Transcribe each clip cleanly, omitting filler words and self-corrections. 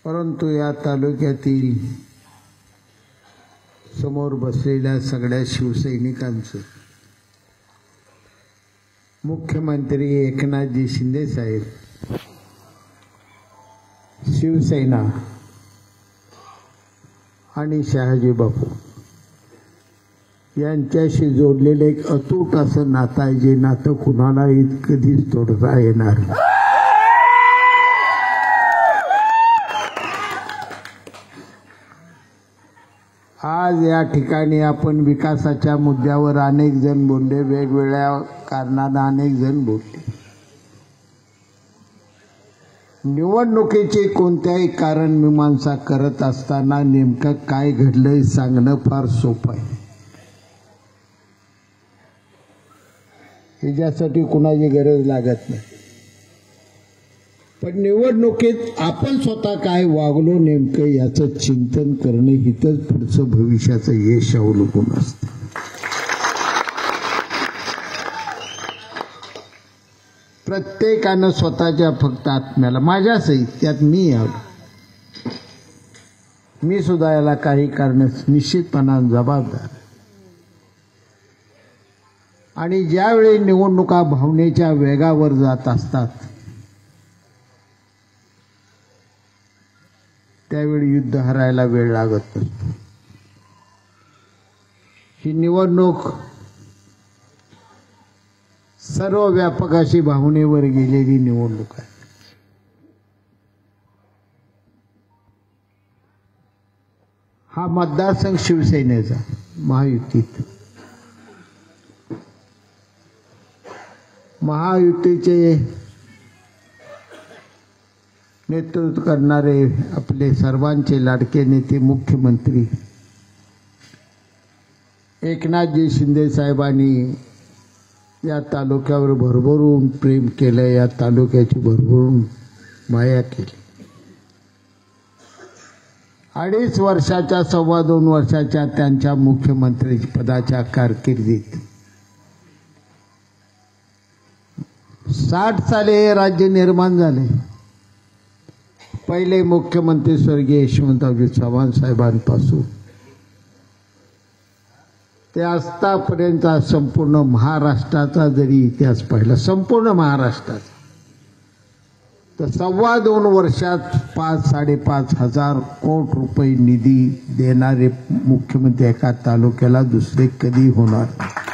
परंतु या तालुक्यातील समोर बसलेल्या सगळ्या शिवसैनिकांचं मुख्यमंत्री एकनाथजी शिंदे साहेब, शिवसेना आणि शहाजी बापू यांच्याशी जोडलेले एक अतूट असं नातं आहे, जे नातं कुणालाही कधीच तोडता येणार नाही. आज या ठिकाणी आपण विकासाच्या मुद्द्यावर अनेक जण बोलले, वेगवेगळ्या कारणाने अनेक जण बोलले. निवडणुकीची कोणत्याही कारण मीमांसा करत असताना नेमकं काय घडलंय सांगणं फार सोपं आहे. याच्यासाठी कुणाची गरज लागत नाही. पण निवडणुकीत आपण स्वतः काय वागलो नेमकं याचं चिंतन करणं हितच पुढचं भविष्याचं यश अवलंबून असतं. प्रत्येकानं स्वतःच्या फक्त आत्म्याला, माझ्या सहित त्यात मी आलो, मी सुद्धा याला काही कारण निश्चितपणाने जबाबदार. आणि ज्यावेळी निवडणुका भावनेच्या वेगावर जात असतात त्यावेळी युद्ध हरायला वेळ लागत नसतो. ही निवडणूक सर्व व्यापक अशी भावनेवर गेलेली निवडणूक आहे. हा मतदारसंघ शिवसेनेचा, महायुतीत, महायुतीचे नेतृत्व करणारे आपले सर्वांचे लाडके नेते मुख्यमंत्री एकनाथजी शिंदे साहेबांनी या तालुक्यावर भरभरून प्रेम केलं, या तालुक्याची भरभरून माया केली. 2.5 वर्षाच्या 2.25 वर्षाच्या त्यांच्या मुख्यमंत्री पदाच्या कारकिर्दीत 60 साली हे राज्य निर्माण झाले. पहिले मुख्यमंत्री स्वर्गीय यशवंतरावजी चव्हाण साहेबांपासून ते आतापर्यंतचा संपूर्ण महाराष्ट्राचा जरी इतिहास पाहिला, संपूर्ण महाराष्ट्राचा, तर 2.25 वर्षात 5-5.5 हजार कोटी रुपये निधी देणारे मुख्यमंत्री एका तालुक्याला दुसरे कधी होणार नाही.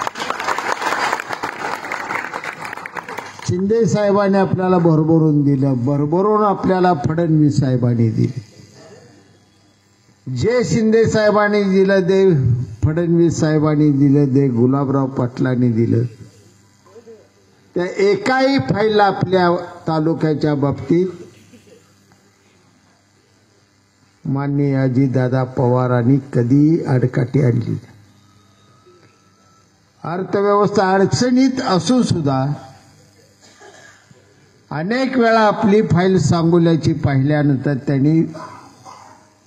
शिंदे साहेबांनी आपल्याला भरभरून दिलं, भरभरून आपल्याला फडणवीस साहेबांनी दिले. जे शिंदे साहेबांनी दिलं ते फडणवीस साहेबांनी दिलं, ते गुलाबराव पाटलांनी दिलं. त्या एकाही फाईल आपल्या तालुक्याच्या बाबतीत माननीय अजितदादा पवारांनी कधी आडकाठी आणली. अर्थव्यवस्था अडचणीत असून सुद्धा अनेक वेळा आपली फाईल सांगोल्याची पाहिल्यानंतर त्यांनी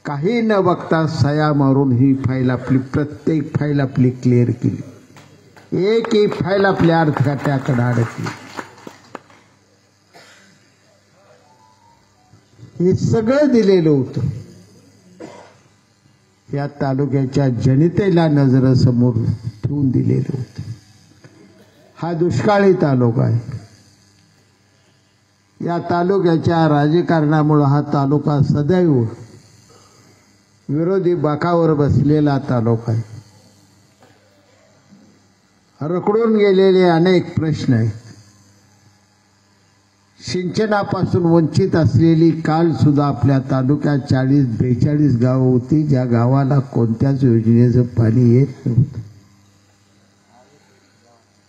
काही न बघता सया मारून ही फाईल आपली, प्रत्येक फाईल आपली क्लिअर केली. एकही फाईल आपल्या अर्थखात्याकडे अडकली. हे सगळं दिलेलं होतं. या तालुक्याच्या जनतेला नजरेसमोर ठेवून दिलेलं होतं. हा दुष्काळी तालुका आहे. या तालुक्याच्या राजकारणामुळे हा तालुका सदैव विरोधी बाकावर बसलेला तालुका आहे. रखडून गेलेले अनेक प्रश्न आहेत. सिंचनापासून वंचित असलेली काल सुद्धा आपल्या तालुक्यात 40-42 गावं होती, ज्या गावाला कोणत्याच योजनेचं पाणी येत नव्हतं.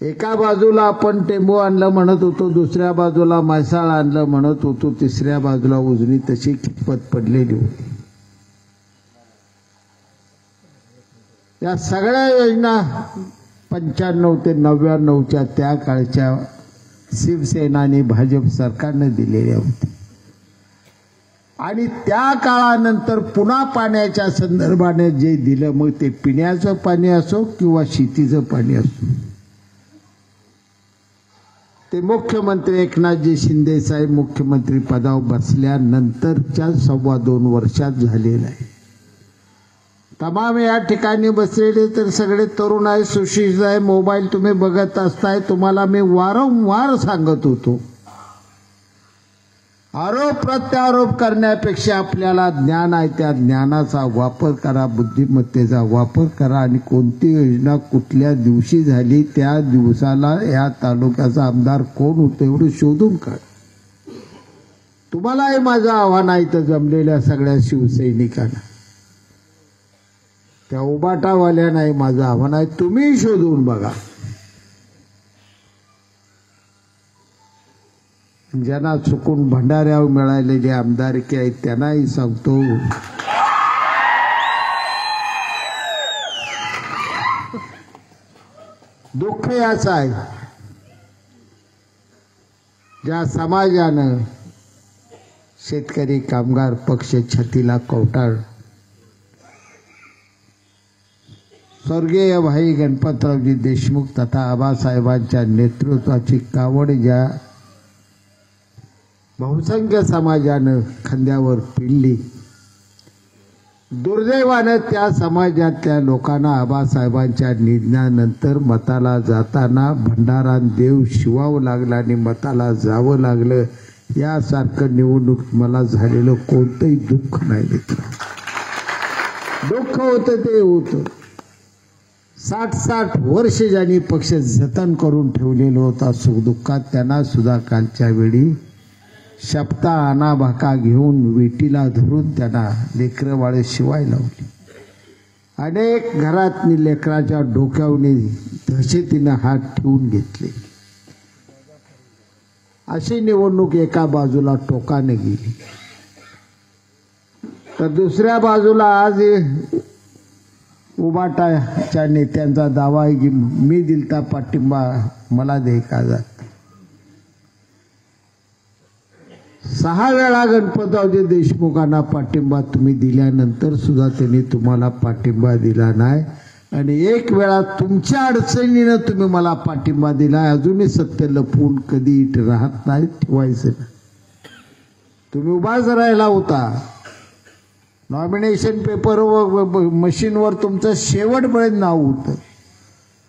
एका बाजूला आपण टेंबू आणलं म्हणत होतो, दुसऱ्या बाजूला म्हैसाळ आणलं म्हणत होतो, तिसऱ्या बाजूला उजनी तशी कितपत पडलेली होती. या सगळ्या योजना 95 ते 99च्या त्या काळच्या शिवसेना आणि भाजप सरकारने दिलेल्या होत्या. आणि त्या काळानंतर पुन्हा पाण्याच्या संदर्भाने जे दिलं, मग ते पिण्याचं पाणी असो किंवा शेतीचं पाणी असो, ते मुख्यमंत्री एकनाथजी शिंदे साहेब मुख्यमंत्री पदावर बसल्यानंतरच्या 2.25 वर्षात झालेलं आहे. तमाम या ठिकाणी बसलेले तर सगळे तरुण आहे, सुशिक्षित आहे. मोबाईल तुम्ही बघत असताय. तुम्हाला मी वारंवार सांगत होतो, आरोप प्रत्यारोप करण्यापेक्षा आपल्याला ज्ञान आहे त्या ज्ञानाचा वापर करा, बुद्धिमत्तेचा वापर करा आणि कोणती योजना कुठल्या दिवशी झाली त्या दिवसाला या तालुक्याचा आमदार कोण होतं एवढं शोधून काढ. तुम्हालाही माझं आव्हान आहे तर जमलेल्या सगळ्या शिवसैनिकांना, त्या उबाटावाल्यांनाही माझं आव्हान आहे, तुम्ही शोधून बघा. ज्यांना चुकून भंडाऱ्यावर मिळालेले आमदारकी आहेत त्यांनाही सांगतो, दुःख याचं आहे ज्या समाजानं शेतकरी कामगार पक्ष छतीला कवटाळ, स्वर्गीय भाई गणपतरावजी देशमुख तथा आबासाहेबांच्या नेतृत्वाची कावड ज्या बहुसंख्य समाजानं खांद्यावर पिळली, दुर्दैवानं त्या समाजातल्या लोकांना आबासाहेबांच्या निधनानंतर मताला जाताना भंडारा देव शिवावं लागलं आणि मताला जावं लागलं. यासारखं निवडणूक मला झालेलं कोणतंही दुःख नाही मित्र. दुःख होतं ते होतं. 60 वर्ष ज्यांनी पक्ष जतन करून ठेवलेलं होता सुखदुःखात, त्यांना सुद्धा कालच्या वेळी शपथा आना भाका घेऊन विटीला धरून त्यांना लेकरं बाळे शिवाय लावली. अनेक घरातनी लेकराच्या डोक्यावनी दहशतीनं हात ठेवून घेतले. अशी निवडणूक एका बाजूला टोकाने गेली तर दुसऱ्या बाजूला आज उबाटाच्या नेत्यांचा दावा आहे की मी दिलता पाठिंबा मला दे का जात. 6 वेळा गणपतरावजी देशमुखांना पाठिंबा तुम्ही दिल्यानंतर सुद्धा त्यांनी तुम्हाला पाठिंबा दिला नाही आणि 1 वेळा तुमच्या अडचणीनं तुम्ही मला पाठिंबा दिला. अजूनही सत्य लपवून कधी राहत नाही, ठेवायचं नाही. तुम्ही उभाच राहिला होता. नॉमिनेशन पेपर मशीनवर तुमचं शेवटपर्यंत नाव होतं.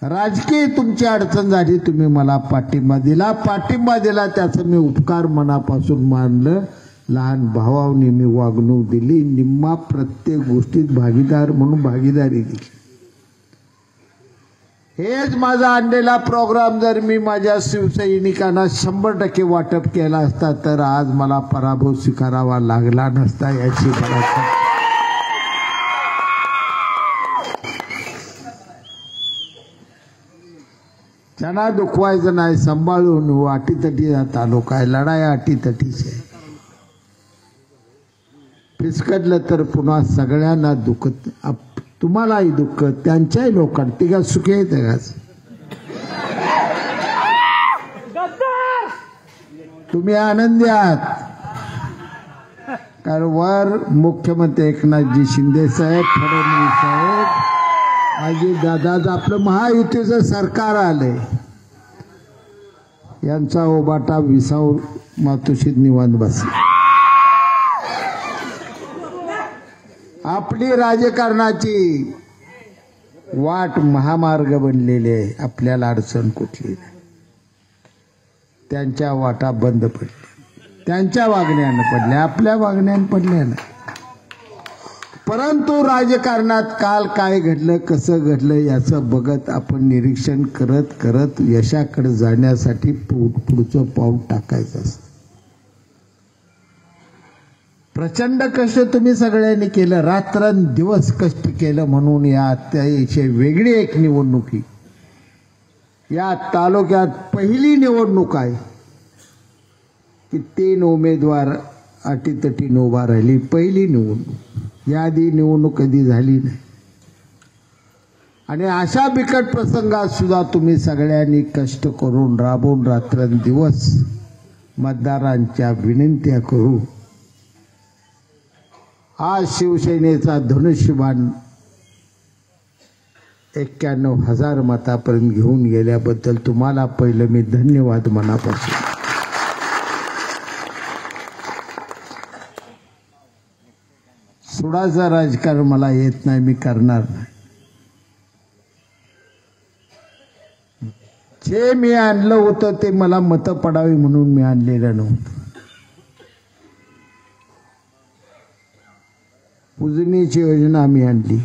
राजकीय तुमची अडचण झाली, तुम्ही मला पाठिंबा दिला त्याचं मी उपकार मनापासून मानलं. लहान भावाने मी वागणूक दिली, निम्मा प्रत्येक गोष्टीत भागीदार म्हणून भागीदारी दिली. हेच माझा आणलेला प्रोग्राम जर मी माझ्या शिवसैनिकांना 100% वाटप केला असता तर आज मला पराभव स्वीकारावा लागला नसता याची मला त्यांना दुखवायचं नाही. सांभाळून अटीतटी तालुका आहे, लढाई अटीतटीची आहे. फिसकटलं तर पुन्हा सगळ्यांना दुखत, तुम्हालाही दुःख त्यांच्याही लोकांना. ती का सुखी आहे का? तुम्ही आनंदी आहात कारण वर मुख्यमंत्री एकनाथजी शिंदे साहेब, फडणवीस साहेब, अजित दादा, आपलं महायुतीचं सरकार आलंय. यांचा ओबाटा विसावून मातोश्रीत निवांत बसला. आपली राजकारणाची वाट महामार्ग बनलेली आहे. आपल्याला अडचण कुठली नाही. त्यांच्या वाटा बंद पडल्या, त्यांच्या वागण्यानं पडल्या, आपल्या वागण्यानं पडल्या नाही. परंतु राजकारणात काल काय घडलं, कसं घडलं याचं बघत आपण निरीक्षण करत करत यशाकडे जाण्यासाठी पुढचं पाऊल टाकायचं असतं. प्रचंड कष्ट तुम्ही सगळ्यांनी केलं, रात्रंदिवस कष्ट केलं म्हणून या अत्याचे वेगळी एक निवडणुकी या तालुक्यात पहिली निवडणूक आहे की 3 उमेदवार अटीतटीने उभा राहिली. पहिली निवडणूक, याआधी निवडणूक कधी झाली नाही. आणि अशा बिकट प्रसंगात सुद्धा तुम्ही सगळ्यांनी कष्ट करून राबून रात्रंदिवस मतदारांच्या विनंत्या करू आज शिवसेनेचा धनुष्यबाण 91,000 मतापर्यंत घेऊन गेल्याबद्दल तुम्हाला पहिलं मी धन्यवाद मनापासून. सुडाचं राजकारण मला येत नाही, मी करणार नाही. जे मी आणलं होतं ते मला मतं पडावी म्हणून मी आणलेलं नव्हतं. उजनीची योजना मी आणली.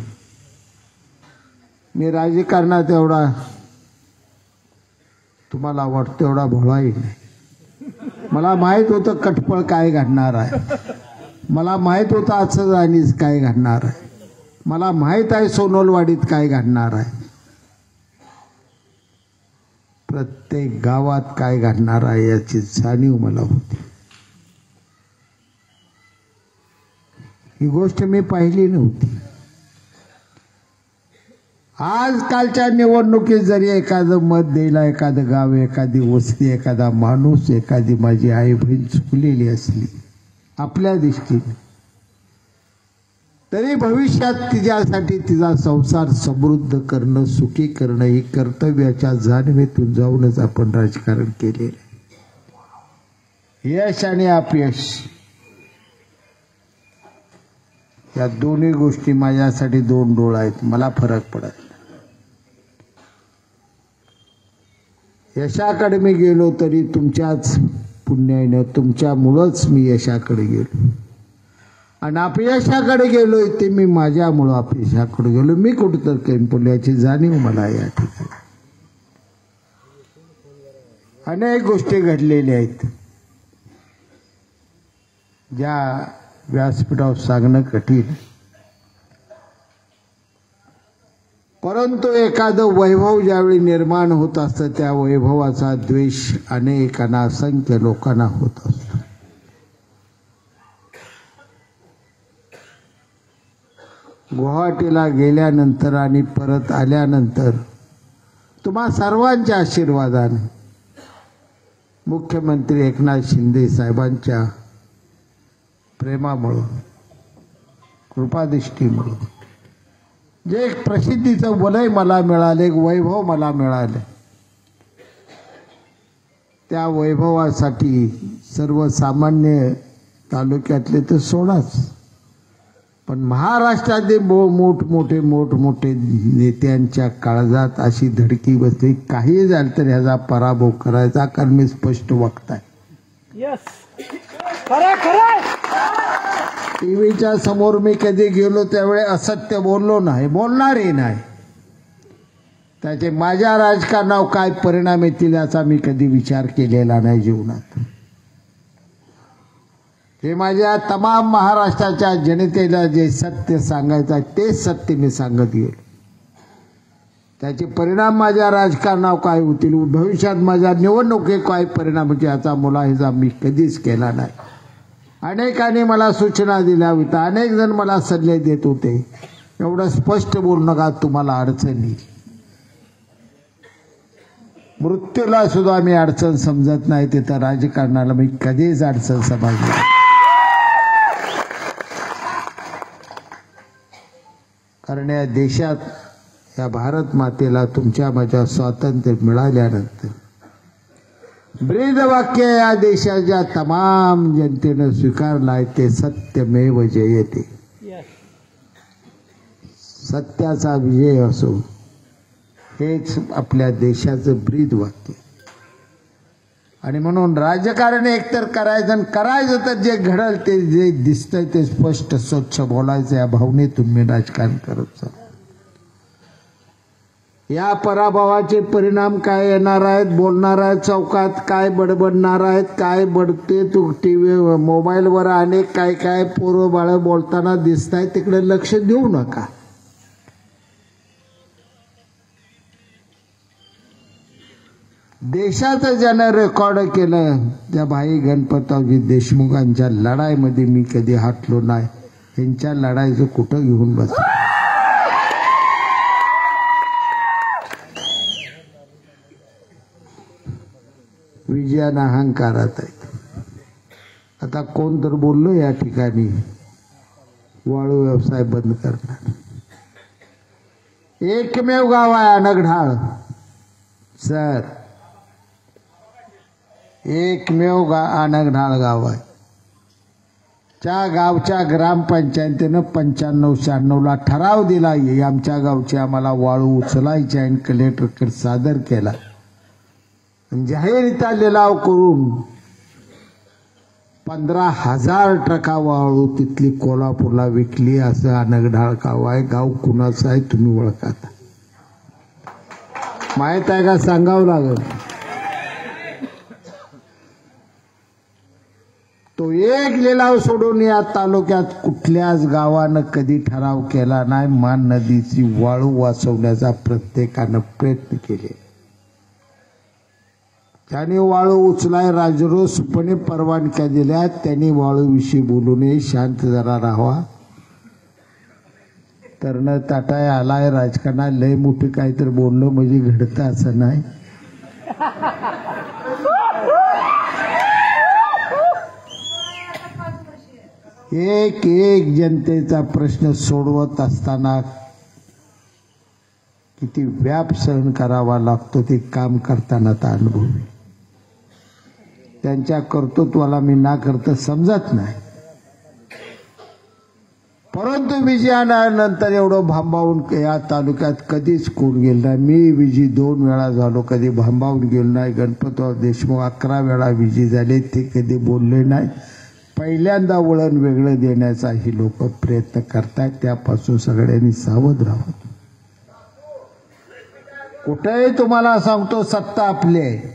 मी राजकारणात एवढा तुम्हाला वाटतं एवढा भोळाही नाही. मला माहित होतं कटपळ काय घडणार आहे. मला माहित होतं आचरदानीच काय घडणार आहे. मला माहित आहे सोनोलवाडीत काय घडणार आहे. प्रत्येक गावात काय घडणार आहे याची जाणीव मला होती. ही गोष्ट मी पाहिली नव्हती. आजकालच्या निवडणुकीत जरी एखादं मत द्यायला एखादं गाव, एखादी वस्ती, एखादा माणूस, एखादी माझी आई बहीण चुकलेली असली आपल्या दृष्टीने, तरी भविष्यात तिच्यासाठी तिचा संसार समृद्ध करणं, सुखी करणं ही कर्तव्याच्या जाणीवेतून जाऊनच आपण राजकारण केलेलं आहे. यश आणि अपयश या दोन्ही गोष्टी माझ्यासाठी दोन डोळे आहेत. मला फरक पडत नाही. यशाकडे मी गेलो तरी तुमच्याच पुण्याने, तुमच्यामुळंच मी यशाकडे गेलो. आणि अपयशाकडे गेलोय ते मी माझ्यामुळं अपयशाकडे गेलो. मी कुठं काही पुण्याची जाणीव मला या ठिकाणी. अनेक गोष्टी घडलेल्या आहेत ज्या व्यासपीठावर सांगणं कठीण. परंतु एखादं वैभव ज्यावेळी निर्माण होत असतं त्या वैभवाचा द्वेष अनेकांना, असंख्य लोकांना होत असतो. गुवाहाटीला गेल्यानंतर आणि परत आल्यानंतर तुम्हा सर्वांच्या आशीर्वादाने, मुख्यमंत्री एकनाथ शिंदे साहेबांच्या प्रेमामुळं, कृपादृष्टीमुळं जे एक प्रसिद्धीचं वलय मला मिळाले, एक वैभव मला मिळाले, त्या वैभवासाठी सर्वसामान्य तालुक्यातले तर सोडाच, पण महाराष्ट्रातले मोठमोठे नेत्यांच्या काळजात अशी धडकी बसली, काही झालं तर ह्याचा पराभव करायचा, कारण मी स्पष्ट वक्ता आहे. टीव्हीच्या समोर मी कधी गेलो त्यावेळी असत्य बोललो नाही, बोलणारही नाही. त्याचे माझ्या राजकारणावर काय परिणाम येतील याचा मी कधी विचार केलेला नाही जीवनात. हे माझ्या तमाम महाराष्ट्राच्या जनतेला जे सत्य सांगायचं आहे तेच सत्य मी सांगत गेलो. त्याचे परिणाम माझ्या राजकारणावर काय होतील, भविष्यात माझ्या निवडणुकीत काय परिणाम होतील याचा मुलाहिजा मी कधीच केला नाही. अनेकांनी मला सूचना दिल्या होत्या, अनेक जण मला सल्ले देत होते, एवढं स्पष्ट बोलू नका तुम्हाला अडचण येईल. मृत्यूला सुद्धा मी अडचण समजत नाही, तिथं राजकारणाला मी कधीच अडचण समजली. कारण या देशात, या भारत मातेला तुमच्या माझ्या स्वातंत्र्य मिळाल्यानंतर ब्रीदवाक्य या देशाच्या तमाम जनतेनं स्वीकारलं आहे, ते सत्यमेव जयते. सत्याचा विजय असो हेच आपल्या देशाचं ब्रीदवाक्य. आणि म्हणून राजकारण एकतर करायचं, आणि करायचं तर जे घडल ते जे दिसतंय ते स्पष्ट स्वच्छ बोलायचं, या भावनेतून मी राजकारण करत चालतो. या पराभवाचे परिणाम काय येणार आहेत, बोलणार आहेत चौकात, काय बडबडणार आहेत, काय बडते तू टीव्ही मोबाईलवर अनेक काय काय पोरं बाळ बोलताना दिसत आहे, तिकडे लक्ष देऊ नका. देशाचं ज्यानं रेकॉर्ड केलं त्या भाई गणपतरावजी देशमुखांच्या लढाईमध्ये मी कधी हटलो नाही. ह्यांच्या लढाईचं कुठं घेऊन बस. विजयानं अहंकारात आहेत. आता कोण तर बोललो या ठिकाणी वाळू व्यवसाय बंद करणार. एकमेव गाव आहे अनगढाळ सर, एकमेव अनगढाळ गाव आहे. त्या गावच्या ग्रामपंचायतीनं 95-96ला ठराव दिला आमच्या गावची आम्हाला वाळू उचलायची आणि कलेक्टरकडे सादर केला. जाहीररित्या लिलाव करून 15,000 ट्रका वाळू तिथली कोल्हापूरला विकली. असं अनगढाळ गाव आहे. गाव कुणाचं आहे तुम्ही ओळखा, माहित आहे का सांगावं लागेल. तो एक लिलाव सोडून या तालुक्यात कुठल्याच गावानं कधी ठराव केला नाही. मान नदीची वाळू वाचवण्याचा प्रत्येकानं प्रयत्न केले. त्यांनी वाळू उचलाय राजरोसपणे परवानग्या दिल्या. त्यांनी वाळूविषयी बोलू नये, शांत जरा राहावा. तर न ताटाय आलाय राजकारणात, लय मोठं काहीतरी बोललं म्हणजे घडतं असं नाही. एक एक जनतेचा प्रश्न सोडवत असताना किती व्याप सहन करावा लागतो ते काम करतानाचा अनुभव. त्यांच्या कर्तृत्वाला मी ना करता समजत नाही. परंतु विजयानंतर एवढं भांबावून या तालुक्यात कधीच कोण गेलं नाही. मी विजी 2 वेळा झालो, कधी भांबावून गेलो नाही. गणपतराव देशमुख 11 वेळा विजी झाले, ते कधी बोलले नाही. पहिल्यांदा वळण वेगळं देण्याचा ही लोक प्रयत्न करतात. त्यापासून सगळ्यांनी सावध राहावं. कुठेही तुम्हाला सांगतो सत्ता आपली आहे,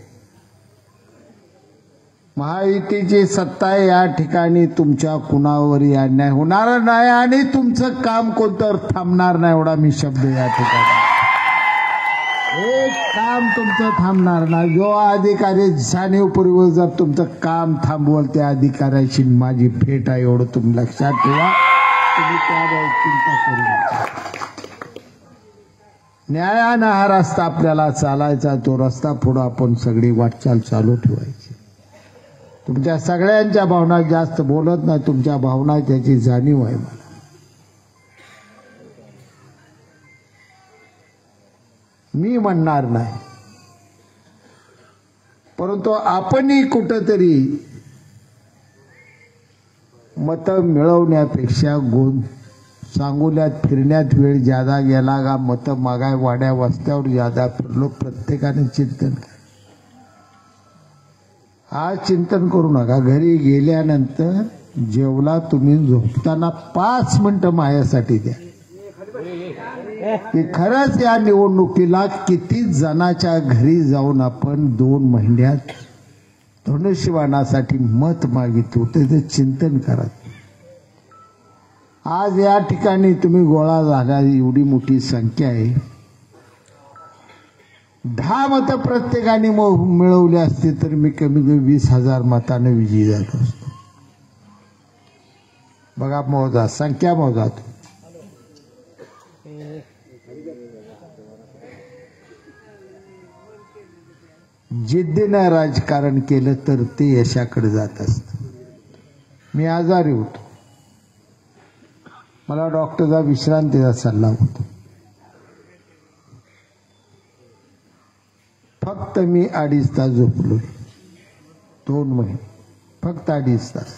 महायुतीची सत्ता आहे. या ठिकाणी तुमच्या कुणावरही अन्याय होणार नाही आणि तुमचं काम कोणतं थांबणार नाही. एवढा मी शब्द या ठिकाणी, एक काम तुमचं थांबणार नाही. जो अधिकारी जाणीवपूर्वक जर तुमचं काम थांबवल त्या अधिकाऱ्याची माझी भेट आहे, एवढं तुम्ही लक्षात ठेवा. तुम्ही त्यावर चिंता करू नका. न्यायानं हा रस्ता आपल्याला चालायचा, तो रस्ता पुढे आपण सगळी वाटचाल चालू ठेवायची. तुमच्या सगळ्यांच्या भावना जास्त बोलत नाही, तुमच्या भावना त्याची जाणीव आहे मला. मी म्हणणार नाही, परंतु आपणही कुठंतरी मतं मिळवण्यापेक्षा सांगोल्यात फिरण्यात वेळ ज्यादा गेला का, मतं मागाय वाड्या वस्त्यावर ज्यादा फिरलो. प्रत्येकाने चिंतन करा. आज चिंतन करू नका. घरी गेल्यानंतर जेवला तुम्ही झोपताना 5 मिनिटं माझ्यासाठी द्या की खरंच या निवडणुकीला किती जणाच्या घरी जाऊन आपण 2 महिन्यात धनुष्यबाणासाठी मत मागितलं ते चिंतन करा. आज या ठिकाणी तुम्ही गोळा झाला, एवढी मोठी संख्या आहे. 10 मतं प्रत्येकाने मिळवली असती तर मी कमी कमी 20,000 मताने विजयी झालो असतो. बघा, मोजा, संख्या मोजा. जिद्दीनं राजकारण केलं तर ते यशाकडे जात असत. मी आजारी होतो, मला डॉक्टरचा विश्रांतीचा सल्ला होता. फक्त मी 2.5 तास झोपलो. 2 महिने फक्त 2.5 तास.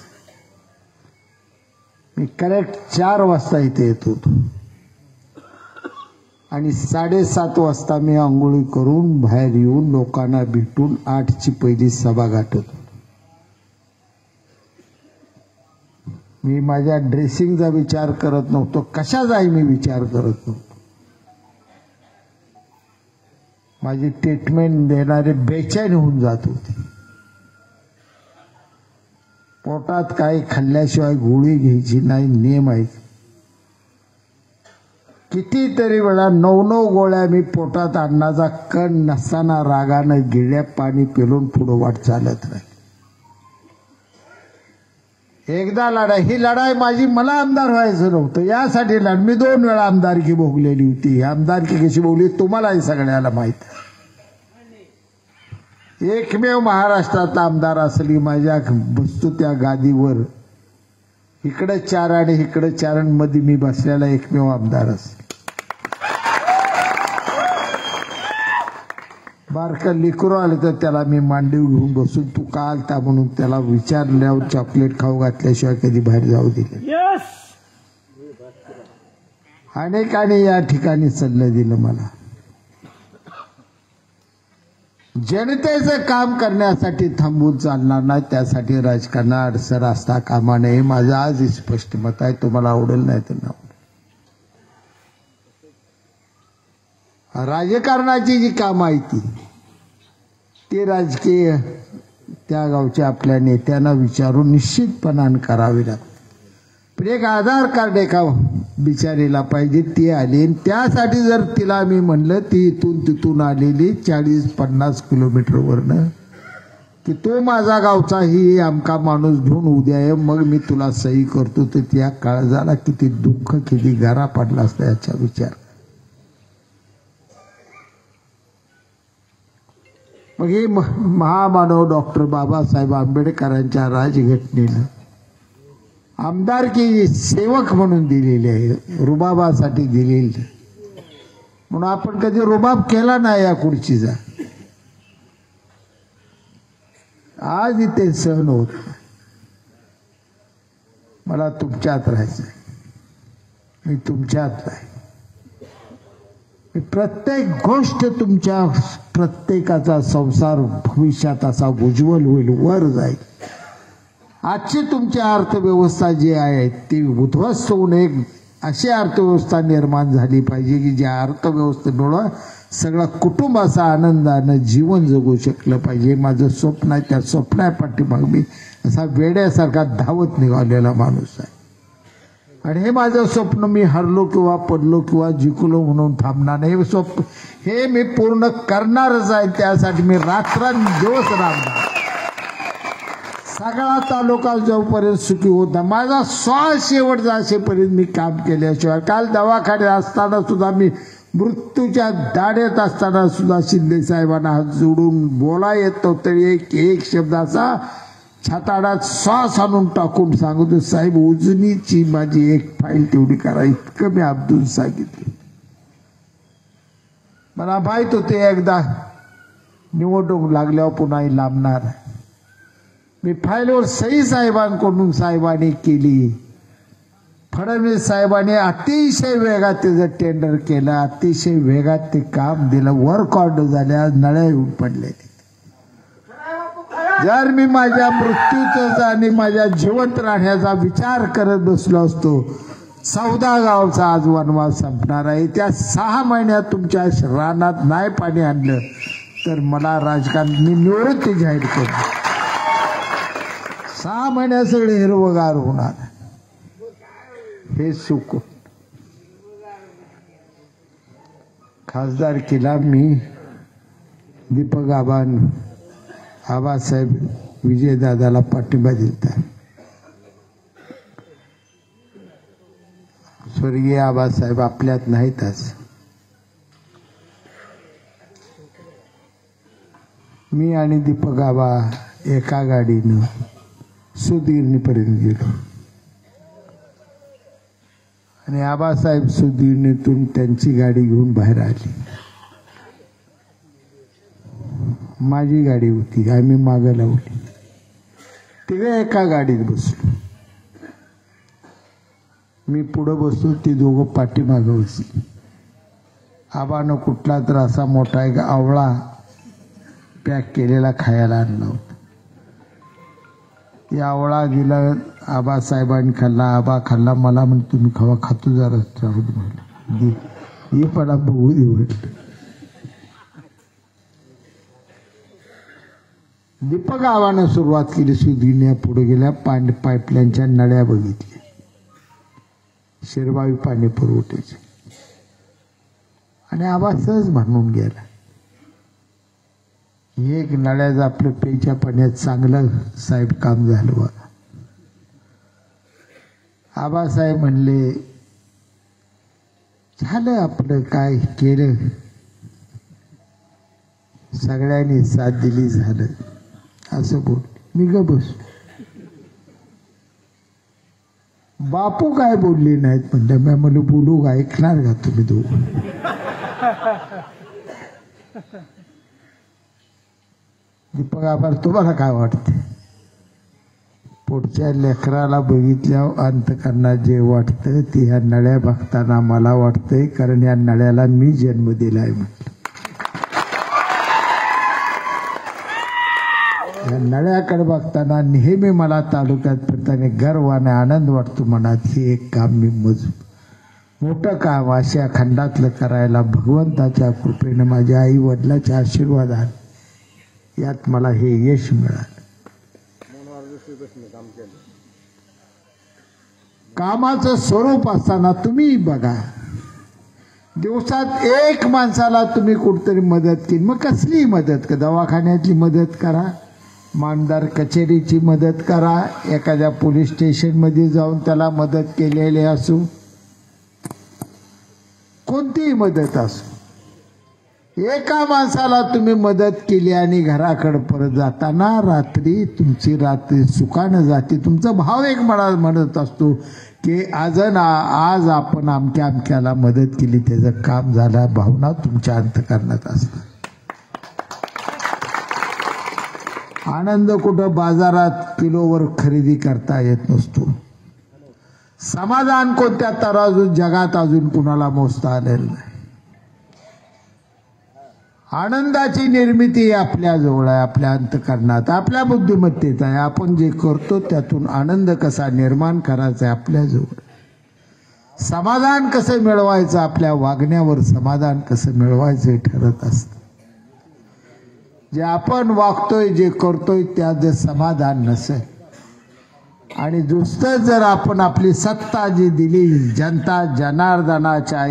मी करेक्ट 4 वाजता इथे येत होतो आणि 7:30 वाजता मी आंघोळी करून बाहेर येऊन लोकांना भेटून 8ची पहिली सभा गाठत होतो. मी माझ्या ड्रेसिंगचा विचार करत नव्हतो, कशाचाही मी विचार करत नव्हतो. माझी ट्रीटमेंट देणारे बेचैन होऊन जात होते. पोटात काही खाल्ल्याशिवाय गोळी घ्यायची नाही, नेम आहे. कितीतरी वेळा 9 गोळ्या मी पोटात अन्नाचा कण नसताना रागानं गिळ्या पाणी पिलून पुढे वाट चालत नाही. एकदा लढाई, ही लढाई माझी, मला आमदार व्हायचं नव्हतं, यासाठी मी 2 वेळा आमदारकी भोगलेली होती. आमदारकी कशी भोगली तुम्हालाही सगळ्याला माहित आहे. एकमेव महाराष्ट्रात आमदार असली माझ्या बसतो त्या गादीवर, इकडे 4 आणि इकडे 4 मध्ये मी बसलेला एकमेव आमदार असेल. बारका लेकरू आलं तर त्याला मी मांडीव घेऊन बसून तू का आलता म्हणून त्याला विचारल्यावर चॉकलेट खाऊ घातल्याशिवाय कधी बाहेर जाऊ दिले. अनेकाने या ठिकाणी सल्लं दिलं मला. जनतेचं काम करण्यासाठी थांबून चालणार नाही, त्यासाठी राजकारणात अडसर असता कामा नये. माझं आज स्पष्ट मत आहे. तुम्हाला आवडेल नाही तर नाही. राजकारणाची जी कामं आहे ती राजकीय त्या गावच्या आपल्या नेत्यांना विचारून निश्चितपणाने करावी लागतात. पण एक आधार कार्ड एका बिचारीला पाहिजे, ती आली. त्यासाठी जर तिला मी म्हणलं ती इथून तिथून आलेली 40-50 किलोमीटरवरनं की तो माझा गावचा ही आमका माणूस घेऊन उद्या ये, मग मी तुला सही करतो, तर त्या काळजाला किती दुःख किती गारा पडला असता याचा विचार. मग हे महामानव डॉक्टर बाबासाहेब आंबेडकरांच्या राजघटनेनं आमदारकी सेवक म्हणून दिलेली आहे, रुबाबासाठी दिलेली. म्हणून आपण कधी रुबाब केला नाही या खुर्चीचा. आज इथे सहन होत. मला तुमच्यात राहायचं, मी तुमच्यात राहीन. प्रत्येक गोष्ट तुमच्या प्रत्येकाचा संसार भविष्यात असा उज्ज्वल होईल, वर जाईल. आजची तुमची अर्थव्यवस्था जी आहे ती उद्ध्वस्त होऊन एक अशी अर्थव्यवस्था निर्माण झाली पाहिजे की ज्या अर्थव्यवस्थेमुळं सगळं कुटुंब असा आनंदानं जीवन जगू शकलं पाहिजे. माझं स्वप्न आहे. त्या स्वप्नापाठीमाग मी असा वेड्यासारखा धावत निघालेला माणूस आहे. आणि हे माझं स्वप्न मी हरलो किंवा पडलो किंवा जिंकलो म्हणून थांबणार नाही. हे स्वप्न हे मी पूर्ण करणारच आहे. त्यासाठी मी रात्रंदिवस राबणार. सगळा तालुका जोपर्यंत सुखी होता, माझा श्वास शेवटचा असेपर्यंत मी काम केल्याशिवाय. काल दवाखान्यात असताना सुद्धा मी मृत्यूच्या दाढेत असताना सुद्धा शिंदे साहेबांना हात जोडून बोला येतो तरी एक शब्द असा छाताडात श्वास आणून टाकून सांगतो, साहेब उजनीची माझी एक फाईल तेवढी करा, इतकं मी अब्दुल सांगितलं. मला माहित होते एकदा निवडणूक लागल्यावर पुन्हा लांबणार. मी फाईलवर सही साहेबांनी केली. फडणवीस साहेबांनी अतिशय वेगात त्याचं टेंडर केलं, अतिशय वेगात ते काम दिलं. वर्क ऑर्डर झाल्या, नळ्या येऊन पडले. जर मी माझ्या मृत्यूचा आणि माझ्या जिवंत राहण्याचा विचार करत बसलो असतो, 14 गावचा आज वनवास संपणार आहे. त्या 6 महिन्यात तुमच्या रानात नाही पाणी आणलं तर मला राजकारणी निवृत्ती जाहीर केली. 6 महिन्यात सगळे हिरवगार होणार. हे सुख खासदार केला मी. दीपक आबासाहेब विजयदादाला पाठिंबा दिलता. स्वर्गीय आबासाहेब आपल्यात नाहीतच. मी आणि दीपक आबा एका गाडीनं सुदीर्णीपर्यंत गेलो आणि आबासाहेब सुदीर्णीतून त्यांची गाडी घेऊन बाहेर आली. माझी गाडी होती, आम्ही मागं लावली. तिघे एका गाडीत बसलो. मी पुढं बसलो, ती दोघं पाठीमागं बसली. आबानं कुठला तर असा मोठा एक आवळा पॅक केलेला खायला आणला होता. ती आवळा दिला, आबासाहेबांनी खाल्ला. आबा खाल्ला. मला म्हण तुम्ही खावा. खातो जरा राहू दे म्हणलं. हे पडा बघू दे म्हटलं. दीपक आबानं सुरुवात केली. सुधीरने पुढे गेल्या. पाईपलाईनच्या नळ्या बघितल्या, शिरवावी पाणी पुरवठ्याचे. आणि आबा सहज म्हणून गेला. एक नळ्याचं आपलं प्यायच्या पाण्यात चांगलं साहेब काम झालं बघा. आबासाहेब म्हणले झालं आपलं, काय केलं, सगळ्यांनी साथ दिली, झालं असं बोल. मी ग बसलो. बापू काय बोलले नाहीत म्हणलं. मी म्हणलं बोलू का, ऐकणार का तुम्ही दोघं? दीपक आभार, तुम्हाला काय वाटते? पुढच्या लेकराला बघितल्यावर अंतकरणात जे वाटतं ते ह्या नळ्या बघताना मला वाटतंय, कारण या नळ्याला मी जन्म दिलाय म्हटलं. या नळ्याकडे बघताना नेहमी मला तालुक्यात फिरताना गर्व आणि आनंद वाटतो मनात. हे एक काम मी मोठं काम अशा खंडातलं करायला भगवंताच्या कृपेनं, माझ्या आई वडिलाच्या आशीर्वादाने यात मला हे यश मिळालं. कामाचं स्वरूप असताना तुम्ही बघा, दिवसात एक माणसाला तुम्ही कुठतरी मदत केली, मग कसली मदत, दवाखान्यातली मदत करा, मामदार कचेरीची मदत करा, एखाद्या पोलीस स्टेशनमध्ये जाऊन त्याला मदत केलेली असू, कोणतीही मदत असो, एका माणसाला तुम्ही मदत केली आणि घराकडे परत जाताना रात्री तुमची रात्री सुखानं जाते. तुमचा भाव एक म्हणत असतो की आज आपण अमक्या अमक्याला मदत केली, त्याचं काम झालं, भावना तुमच्या अंतकरणात असतात. आनंद कुठं बाजारात किलोवर खरेदी करता येत नसतो. समाधान कोणत्या तराजून जगात अजून कुणाला मोजता आलेलं नाही. आनंदाची निर्मिती आपल्या जवळ आहे, आपल्या अंतकरणात, आपल्या बुद्धिमत्तेत आहे. आपण जे करतो त्यातून आनंद कसा निर्माण करायचा आहे आपल्या जवळ. समाधान कसं मिळवायचं, आपल्या वागण्यावर समाधान कसं मिळवायचं हे ठरत असतं. जे आपण वागतोय, जे करतोय त्यात जर समाधान नसेल आणि दुसरं जर आपण आपली सत्ता जी दिली, जनता जनार्दनाच्या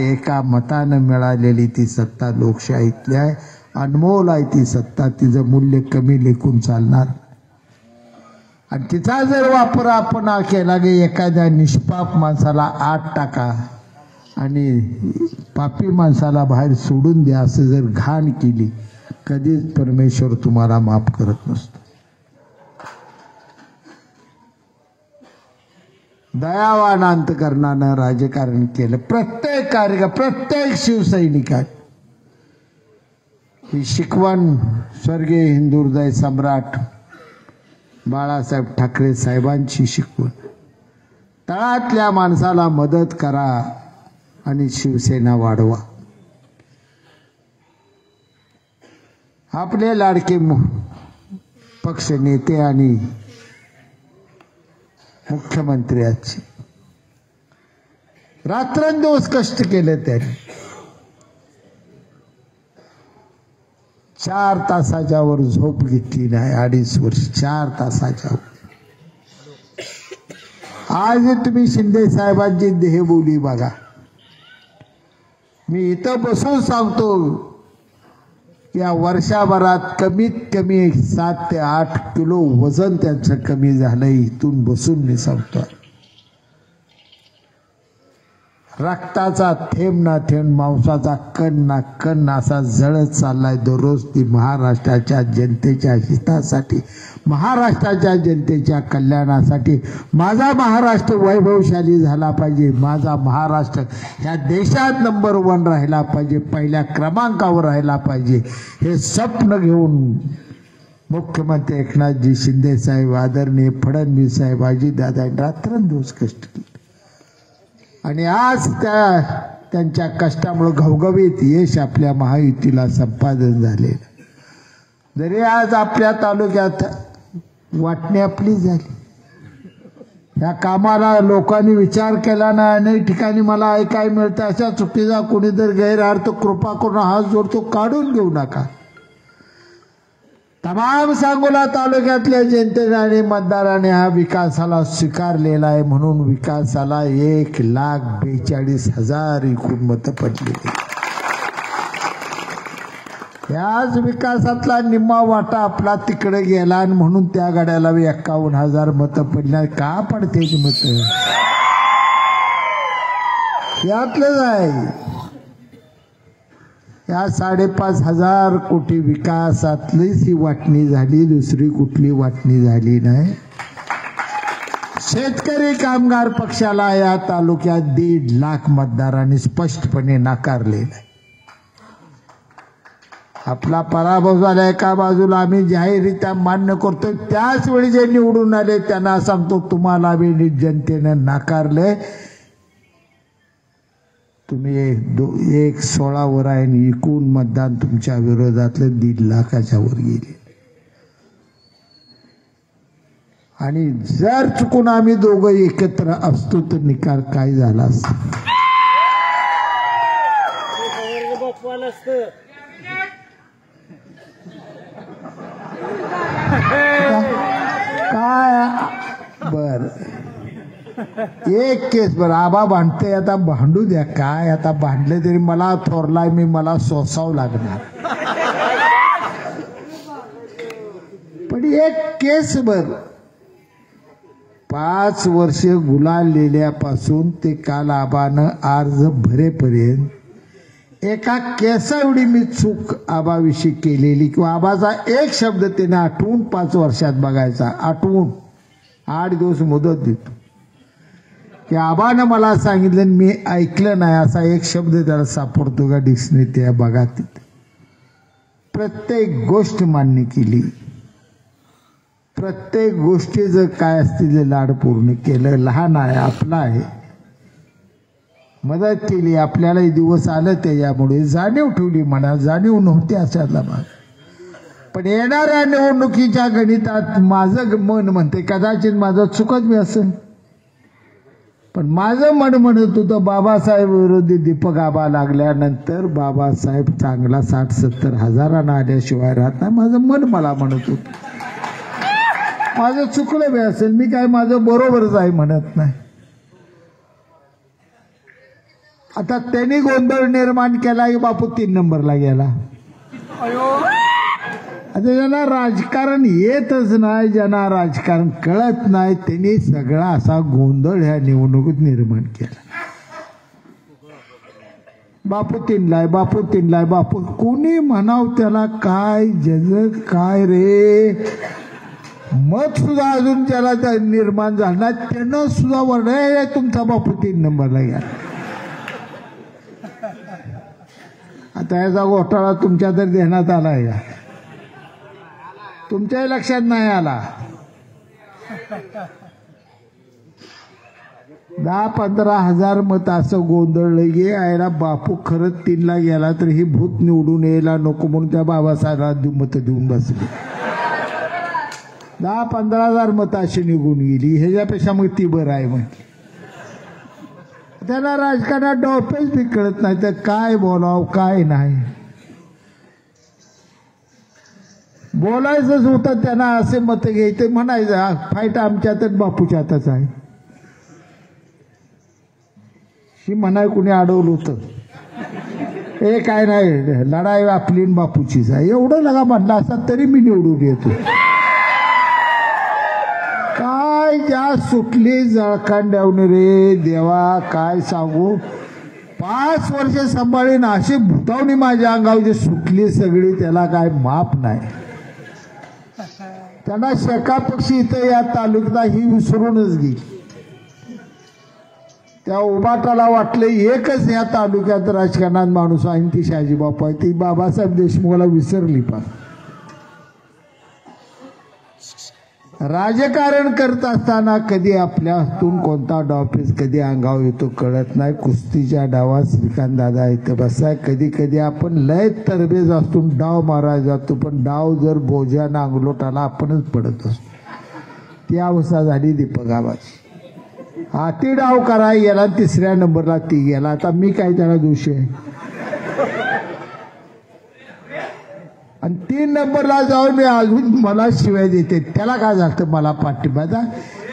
एका मतानं मिळालेली ती सत्ता लोकशाहीतली आहे, अनमोल आहे ती सत्ता, तिचं मूल्य कमी लेखून चालणार. आणि तिचा जर वापर आपण केला की एखाद्या निष्पाप माणसाला आत टाका आणि पापी माणसाला बाहेर सोडून द्या, असं जर घाण केली, कधीच परमेश्वर तुम्हाला माफ करत नसतो. दयावान अंतकरणानं राजकारण केलं. प्रत्येक प्रत्येक शिवसैनिकात ही शिकवण स्वर्गीय हिंदुहृदय सम्राट बाळासाहेब ठाकरे साहेबांची शिकवण. तळातल्या माणसाला मदत करा आणि शिवसेना वाढवा. आपले लाडके पक्ष नेते आणि मुख्यमंत्र्याचे रात्रंदिवस कष्ट केले, त्यांनी 4 तासाच्या वर झोप घेतली नाही, 2.5 वर्ष 4 तासाच्या वर. आज तुम्ही शिंदे साहेबांची देहबोली बघा. मी इथं बसून सांगतो, या वर्षभरात कमीत कमी 7 ते 8 किलो वजन त्यांचं कमी झालंय. इथून बसून मी सांगतो. रक्ताचा थेंब ना थेंब, मांसाचा कण ना कण असा जळत चाललाय दररोज. ती महाराष्ट्राच्या जनतेच्या हितासाठी, महाराष्ट्राच्या जनतेच्या कल्याणासाठी, माझा महाराष्ट्र वैभवशाली झाला पाहिजे, माझा महाराष्ट्र ह्या देशात नंबर 1 राहिला पाहिजे, पहिल्या क्रमांकावर राहिला पाहिजे, हे स्वप्न घेऊन मुख्यमंत्री एकनाथजी शिंदे साहेब, आदरणीय फडणवीस साहेब, अजितदादा रात्रंदिवस कष्ट केले. आणि आज त्यांच्या कष्टामुळे घवघवीत यश आपल्या महायुतीला संपादन झाले. जरी आज आपल्या तालुक्यात वाटणी आपली झाली, या कामाला लोकांनी विचार केला ना, अनेक ठिकाणी मला ऐकाय मिळतं, अशा चुकीचा कोणी जर गैरअर्थ कृपा करून हात जोडतो, काढून घेऊ नका. तमाम सांगोला तालुक्यातल्या जनतेने आणि मतदाराने हा विकासाला स्वीकारलेला आहे. म्हणून विकासाला 1,42,000 एकूण मतं पडलेली. याच विकासातला निम्मा वाटा आपला तिकडे गेला आणि म्हणून त्या गाड्याला 51,000 मतं पडणार. का पडते मतं? यातलंच आहे. या 5,500 कोटी विकासातलीच ही वाटणी झाली, दुसरी कुठली वाटणी झाली नाही. शेतकरी कामगार पक्षाला या तालुक्यात 1.5 लाख मतदारांनी स्पष्टपणे नाकारले. आपला पराभव झाला एका बाजूला, आम्ही जाहीररित्या मान्य करतो. त्याच वेळी जे निवडून आले त्यांना सांगतो तुम्हाला आम्ही जनतेनं नाकारलंय. तुम्ही 1/16 वर आहे आणि एकूण मतदान तुमच्या विरोधातलं 1.5 लाखाच्या वर गेले. आणि जर चुकून आम्ही दोघं एकत्र असतो तर निकाल काय झाला असता. काय बर एक केस बर आबा भांडते, आता भांडू द्या. काय आता भांडले तरी मला थोरलाय, मला सोसावं लागणार. पण एक केस बर 5 वर्ष गुलाल लिहिल्यापासून ते काल आबानं अर्ज भरेपर्यंत एका केसा एवढी मी चूक आबाविषयी केलेली किंवा आबाचा एक शब्द त्याने आठवून 5 वर्षात बघायचा, आठवून 8 दिवस मुदत देतो की आबानं मला सांगितलं मी ऐकलं नाही असा एक शब्द त्याला सापडतो का डिक्शनरी त्या बघा. तिथे प्रत्येक गोष्ट मान्य केली, प्रत्येक गोष्टीचं काय असतील लाड पूर्ण केलं. लहान आहे, आपला आहे, मदत केली, आपल्यालाही दिवस आलं त्याच्यामुळे जाणीव ठेवली. म्हणा जाणीव नव्हती अशातला भाग. पण येणाऱ्या निवडणुकीच्या गणितात माझं मन म्हणते कदाचित माझं चुकत मी असेल, पण माझं मन म्हणत होतं बाबासाहेब विरोधी दीपक आबा लागल्यानंतर बाबासाहेब चांगला 60-70 हजारांना आल्याशिवाय राहत नाही. माझं मन मला म्हणत होतं. माझं चुकलं बी असेल, मी काय माझं बरोबरच आहे म्हणत नाही. आता त्यांनी गोंधळ निर्माण केला की बापू 3 नंबरला गेला. आता ज्यांना राजकारण येतच नाही, ज्यांना राजकारण कळत नाही, त्यांनी सगळा असा गोंधळ ह्या निवडणुकीत निर्माण केला. बापू 3ला आहे, बापू 3ला आहे, बापू कोणी म्हणाव त्याला काय जगत काय रे. मत सुद्धा अजून त्याला निर्माण झालं नाही, त्यानं सुद्धा वरडे तुमचा बापू 3 नंबरला गेला. आता याचा घोटाळा तुमच्या तर देण्यात आलाय का? तुमच्याही लक्षात नाही आला. 10-15 हजार मत असं गोंधळलं गे आयला बापू खरंच 3ला गेला तर ही भूत निवडून यायला नको म्हणून त्या बाबासाहेबांना मत देऊन बसले. 10-15 हजार मत अशी निघून गेली. ह्याच्यापेक्षा मग ती बरं आहे म्हटली. त्यांना राजकारणात डॉपेच बी कळत नाही तर काय बोलावं काय नाही. बोलायचंच होतं त्यांना, असे मत घ्यायचे म्हणायचं फाईट आमच्यातच बापूच्या हातच आहे. ही म्हणाय कुणी अडवलं होतं. हे काय नाही लढाई आपली बापूचीच आहे एवढं लगा म्हणलं असता तरी मी निवडून येतो. काय ज्या सुटली जळखांड्यावून रे देवा काय सांगू. 5 वर्ष सांभाळीन अशी भूतावणी माझ्या अंगावर जी सुटली सगळी त्याला काय माप नाही. त्यांना शेका पक्षी इथं या तालुक्यात ही विसरूनच गेली. त्या उबाटाला वाटलं एकच या तालुक्यात राजकारणात माणूस आहे ती शहाजी बापू आहे. ती बाबासाहेब देशमुखला विसरली. पण राजकारण करत असताना कधी आपल्या हातून कोणता डावपेच कधी अंगावर येतो कळत नाही. कुस्तीच्या डावात श्रीकांत दादा इथं बसाय. कधी कधी आपण लय तरबेज असतो डाव मारायला जातो पण डाव जर बोजानं अंगलोटाला आपणच पडत असतो. ती अवस्था झाली दीपक आबाची. ती डाव कराय गेला 3ऱ्या नंबरला ती गेला. आता मी काय त्याला दोषी आहे. आणि 3 नंबरला जाऊन मी अजून मला शिवाय देते त्याला काय झालं. मला पाठिंबा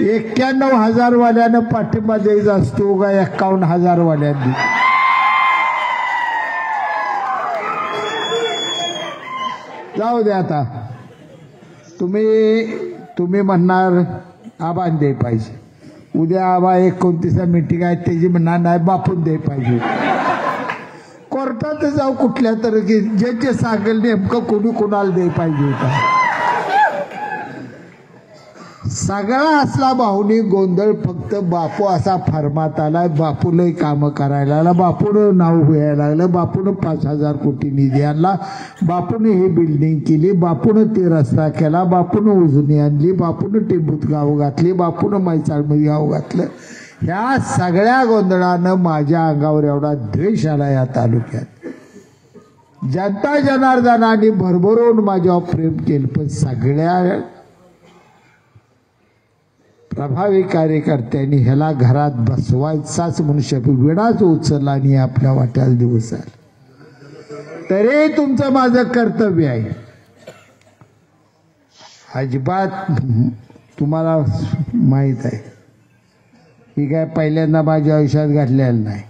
91,000 वाल्यानं पाठिंबा द्यायचा असतो का 51,000 वाल्यांनी. जाऊ दे आता तुम्ही म्हणणार आबान दे पाहिजे. उद्या आबा 29 मीटिंग आहे त्याची म्हणणार नाही बापून दे पाहिजे. कोर्टात जाऊ कुठल्या तर ज्याचे सांगेल नेमकं कोणी कोणाला दे पाहिजे होता. सगळा असला भाऊनी गोंधळ फक्त बापू असा फरमात आलाय, बापूलाही कामं करायला लागला, बापूनं नाव व्हायला लागलं, बापूनं 5,000 कोटी निधी आणला, बापूने ही बिल्डिंग केली, बापूनं ते रस्ता केला, बापूनं उजनी आणली, बापूनं टेंबूत गाव घातली, बापूनं मैसाळमध्ये गाव घातलं. ह्या सगळ्या गोंधळानं माझ्या अंगावर एवढा द्वेष आला या तालुक्यात. जनता जनार्दनाने भरभरून माझ्यावर प्रेम केलं, पण सगळ्या प्रभावी कार्यकर्त्यांनी ह्याला घरात बसवायचाच म्हणून विडाच उचलला आणि आपल्या वाट्याला दिवस आला. तरी तुमचं माझं कर्तव्य आहे. अजिबात तुम्हाला माहित आहे ही काय पहिल्यांदा माझ्या आयुष्यात घडलेलं नाही.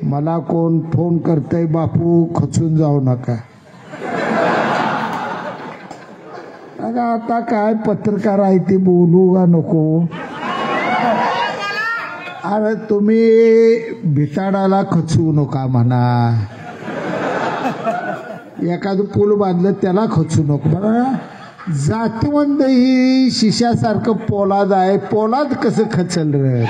मला कोण फोन करतय, बापू खचून जाऊ नका. आता काय पत्रकार आहे ते बोलू का नको. अरे तुम्ही भिताडाला खचवू नका म्हणा, एखादं पूल बांधलं त्याला खचू नको म्हणा. जातीवंत ही शिष्यासारखं पोलाद आहे, पोलाद कसं खचल रे.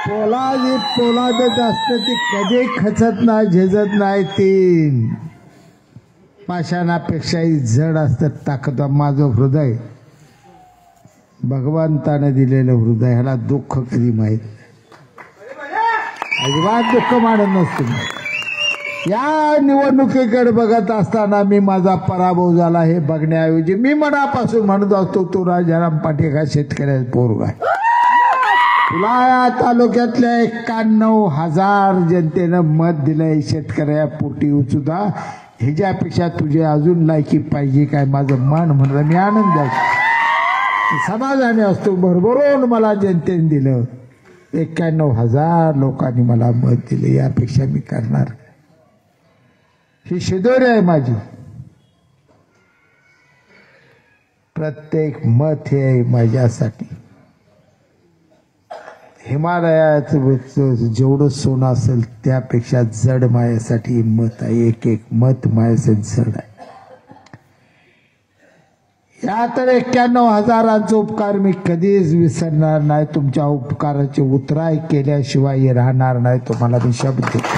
पोलादच असतं, ते कधी खचत नाही, झेजत नाही. ते पाषाणापेक्षाही जड असतं ताकद. माझं हृदय भगवंताने दिलेलं हृदय, ह्याला दुःख कधी माहीत नाही. अजिबात दुःख मानत नसतो. या निवडणुकीकडे बघत असताना मी माझा पराभव झाला हे बघण्याऐवजी मी मनापासून म्हणत असतो, तो राजाराम पाटील हा शेतकऱ्याचा पोरगा आहे. तुला या तालुक्यातल्या 91,000 जनतेनं मत दिलंय शेतकऱ्या पोटी सुद्धा. ह्याच्यापेक्षा तुझे अजून लायकी पाहिजे काय. माझं मन म्हणलं मी आनंद समाधानी असतो. भरभरून मला जनतेने दिलं, 91,000 लोकांनी मला मत दिले, यापेक्षा मी करणार. ही शिदोरी आहे माझी. प्रत्येक मत हे आहे माझ्यासाठी. हिमालयाचं जेवढं सोनं असेल त्यापेक्षा जड माझ्यासाठी मत आहे. एक एक मत माझ्यासाठी जड आहे. या तर 91,000 उपकार मी कधीच विसरणार नाही. तुमच्या उपकाराचे उतराय केल्याशिवाय राहणार नाही, तुम्हाला मी शब्द देतो.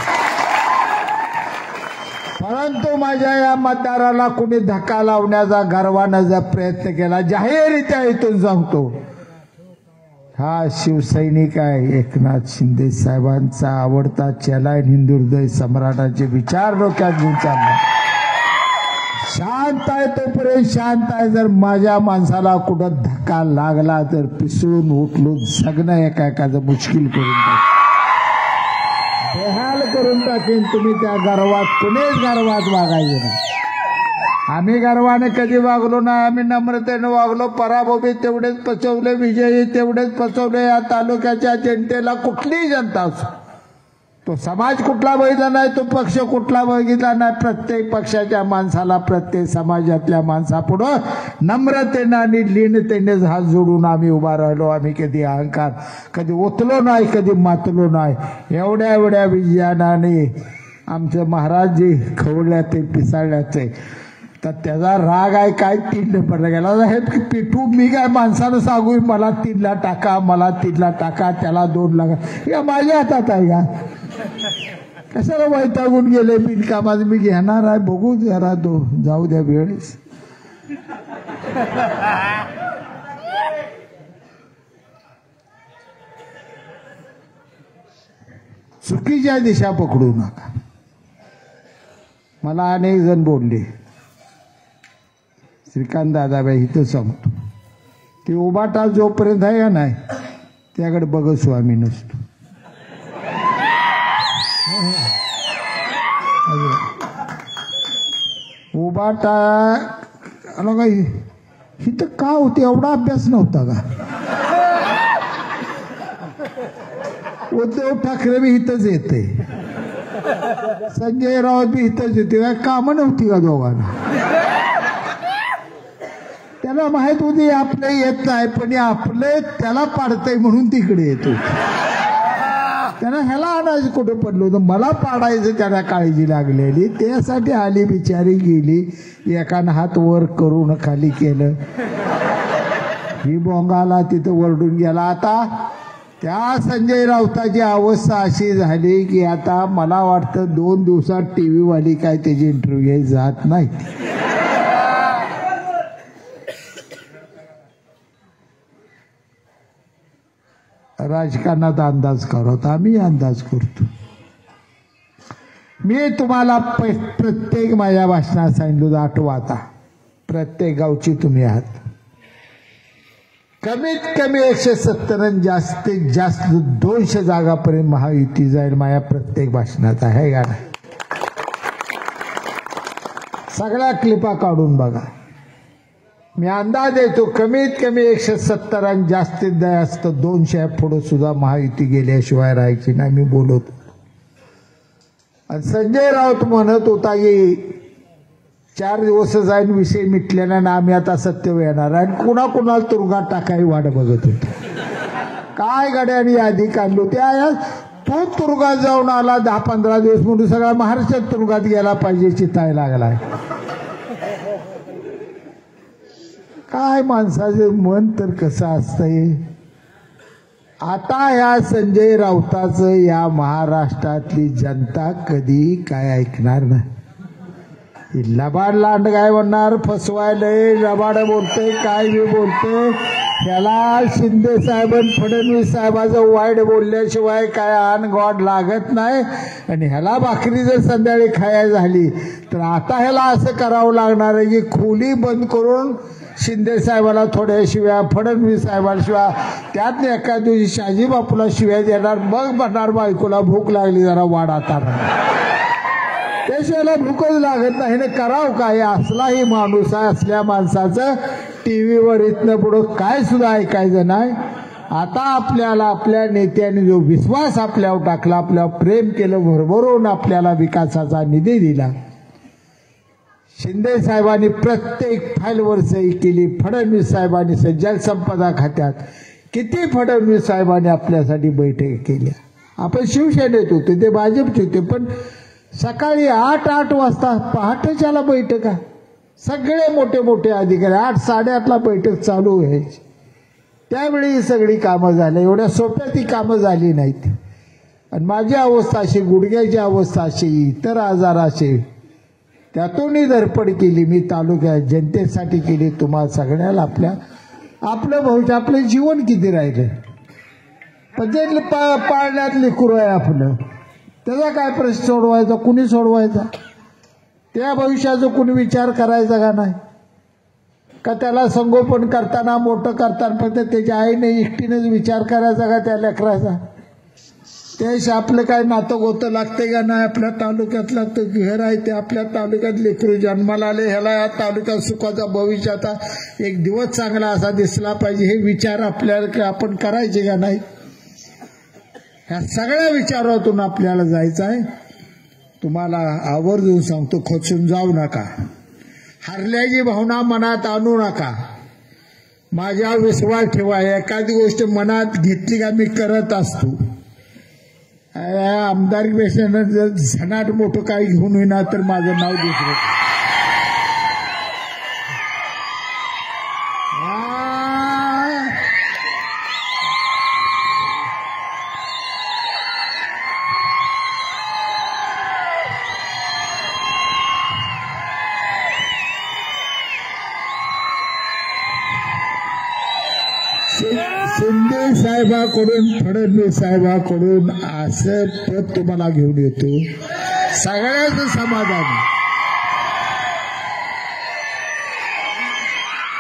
परंतु माझ्या या मतदाराला कुणी धक्का लावण्याचा गर्वानं जर प्रयत्न केला, जाहीररित्या इथून सांगतो, हा शिवसैनिक आहे. एकनाथ शिंदे साहेबांचा आवडता चेला, हिंदुहृदय सम्राटाचे विचार डोक्यात घेऊन चालला. शांत आहे तोपर्यंत शांत आहे. जर माझ्या माणसाला कुठं धक्का लागला तर पिसळून उठलो जगणं एकाचं मुश्किल करून टाकेन, बेहाल करून टाकेन. तुम्ही त्या गर्वात कुणीच गर्वात वागायचे नाही. आम्ही गर्वाने कधी वागलो नाही. आम्ही नम्रतेने वागलो. पराभवी तेवढेच पचवले, विजयी तेवढेच पचवले. या तालुक्याच्या जनतेला कुठलीही जनता असो, तो समाज कुठला बघितला नाही, तो पक्ष कुठला बघितला नाही, प्रत्येक पक्षाच्या माणसाला, प्रत्येक समाजातल्या माणसापुढं नम्रतेने आणि लीनतेनेच हात जोडून आम्ही उभा राहिलो. आम्ही कधी अहंकार कधी ओतलो नाही, कधी मातलो नाही. एवढ्या एवढ्या विजयानाने आमचे महाराज जे खवळल्याचे पिसाळल्याचे, तर त्याचा राग आहे काय. तीन पडला गेला हे पिठू. मी काय माणसानं सांगू मला 3ला टाका, मला 3ला टाका, त्याला 2 लागा. या माझ्या हातात आहे का. कशाला वैतागून गेले बिनकामात. मी घेणार आहे, बघू जरा जाऊ द्या वेळेस. चुकीच्या दिशा पकडू नका. मला अनेक जण बोलले, श्रीकांत दादाबाई इथं सांगतो, ते उबाटा जोपर्यंत आहे का नाही त्याकडे बघत स्वामी नसतो. उबाटा इथं का होते, एवढा अभ्यास नव्हता का. उद्धव ठाकरे बी इथंच येते, संजय राऊत बी इथंच येते. काय कामं नव्हती का दोघांना. त्याला माहित होती आपलं येत नाही, पण आपलं त्याला पाडतंय म्हणून तिकडे येतो. त्यांना ह्याला आणायचं कुठं पडलं होतं, मला पाडायचं त्यांना काळजी लागलेली. त्यासाठी आली बिचारी, गेली, एकानं हात वर करून खाली केलं, ही बोंगाला तिथं वरडून गेला. आता त्या संजय राऊताची अवस्था अशी झाली की आता मला वाटतं 2 दिवसात TV वाली काय त्याची इंटरव्ह्यू जात नाही. राजकारणात अंदाज करत, आम्ही अंदाज करतो. मी तुम्हाला प्रत्येक माझ्या भाषणात सांगितलं, आठवा आता, प्रत्येक गावची तुम्ही आहात. कमीत कमी 170 जास्तीत जास्त 200 जागापर्यंत महायुती जाईल. माझ्या प्रत्येक भाषणात आहे का नाही? सगळ्या क्लिपा काढून बघा. मी अंदाज देतो कमीत कमी 170 आणि जास्तीत जास्त 200 पुढे सुद्धा महायुती गेल्याशिवाय राहायची नाही. मी बोलतो. आणि संजय राऊत म्हणत होता की 4 दिवस जाईन विषय मिटलेला ना, आम्ही आता सत्य येणार आणि कुणाकुणाला तुरुंगात टाकाय वाट बघत होतो. काय गड्याने यादी काढलो त्या, तो तुरुंगात जाऊन आला 10-15 दिवस म्हणून सगळा महाराष्ट्र तुरुंगात गेला पाहिजे चिताय लागलाय. काय माणसाचं मन तर कसं असतंय. आता या संजय राऊताचं या महाराष्ट्रातली जनता कधी काय ऐकणार नाही. लबाड लांड काय म्हणणार, फसवायलंय, लबाड बोलतोय, काय बी बोलतोय. त्याला शिंदे साहेब फडणवीस साहेबाचं वाईट बोलल्याशिवाय काय आन गॉड लागत नाही. आणि ह्याला भाकरी जर संध्याकाळी खायला झाली तर आता ह्याला असं करावं लागणार आहे की खोली बंद करून शिंदे साहेबाला थोड्या शिव्या, फडणवीस साहेबाला शिव्या, त्यात एका दिवशी शाजी बापूला शिव्या देणार, मग म्हणणार बायकोला भूक लागली जरा वाढ आता. त्याशिवायला भूकच लागत नाही ना, करावं काय. असलाही माणूस आहे. असल्या माणसाचं टीव्हीवर इथनं पुढं काय सुद्धा ऐकायचं नाही. आता आपल्याला आपल्या नेत्याने जो विश्वास आपल्यावर टाकला, आपल्यावर प्रेम केलं, भरभरून आपल्याला विकासाचा निधी दिला. शिंदे साहेबांनी प्रत्येक फाईलवर सही केली. फडणवीस साहेबांनी जलसंपदा खात्यात किती फडणवीस साहेबांनी आपल्यासाठी बैठक केल्या. आपण शिवसेनेत होते, ते भाजपचे होते, पण सकाळी 8 वाजता पहाटेच्याला बैठका, सगळे मोठे मोठे अधिकारी 8-8:30ला बैठक चालू व्हायची. त्यावेळी ही सगळी कामं झाली. एवढ्या सोप्या ती कामं झाली नाहीत. आणि माझी अवस्था अशी, गुडघ्याची अवस्था अशी, इतर आजार असे, त्यातूनही धडपड केली मी तालुक्यात जनतेसाठी केली. तुम्हाला सगळ्याला आपलं भविष्य, आपलं जीवन किती राहिलं, पण जे पाळण्यात लेकरू आहे आपलं, त्याचा काय प्रश्न सोडवायचा, कुणी सोडवायचा? त्या भविष्याचा कुणी विचार करायचा का नाही? का त्याला संगोपन करताना, मोठं करताना फक्त त्याच्या आईने एकटीनेच विचार करायचा का त्या लेकराचा? त्याशी आपलं काय नातं गोतं लागते का नाही? आपल्या तालुक्यातला तो घर आहे, ते आपल्या तालुक्यात लेकरू जन्माला आले, ह्याला या तालुक्यात सुखाचा भविष्याचा एक दिवस चांगला असा दिसला पाहिजे, हे विचार आपल्याला आपण करायचे का नाही? ह्या सगळ्या विचारातून आपल्याला जायचं आहे. तुम्हाला आवर्जून सांगतो, खचून जाऊ नका, हरल्याची भावना मनात आणू नका, माझ्यावर विश्वास ठेवा. एखादी गोष्ट मनात घेतली का मी करत असतो. आमदारपेक्षा जर झनाट मोठं काही घेऊन होईना तर माझं नाव दुसरं. शिंदे साहेबाकडून, फडणवीस साहेबाकडून असं पद तुम्हाला घेऊन येतो, सगळ्याच समाधान.